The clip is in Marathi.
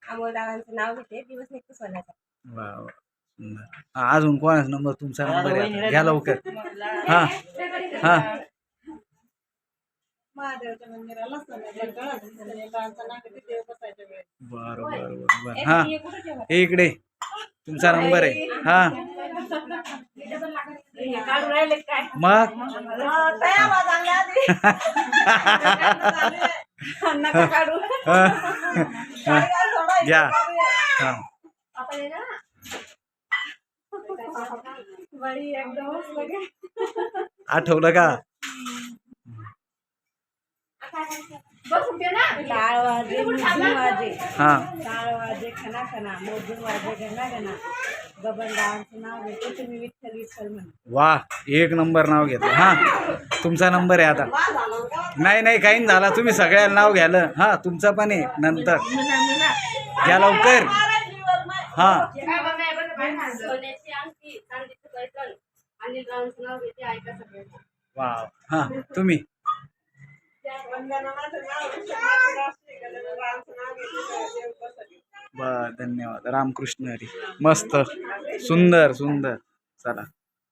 अमोल दादांचं नाव घेते, दिवस निघतो सोन्याचा. वा वा सुंदर. हा, अजून कोणाचा नंबर? तुमचा नंबर आहे आता. घ्या लवकर. हा हा महादेवच्या मंदिराला बर बर बर. हा हे इकडे तुमचा नंबर आहे. हा मग घ्या. हा आठवलं का? टाळ वाजे मोजून वाजे, हा टाळ वाजे खना खना, मोजून वाजे गणा गणा, गबनदारांचं नाव घेते तुम्ही विठ्ठल विठ्ठल म्हणा. वा एक नंबर नाव घेतो. हा तुमचा नंबर आहे आता. नाही नाही काही नाही झाला, तुम्ही सगळ्यांना नाव घ्याल. हा तुमचा पण आहे नंतर. घ्या लवकर. हा सोन्याची अंगठी, चांदीचं पैठण, अनिल रावांचं नाव घेते, ऐका सगळ्यांना. वा हा तुम्ही. बर धन्यवाद. रामकृष्ण हरी. मस्त सुंदर सुंदर. चला.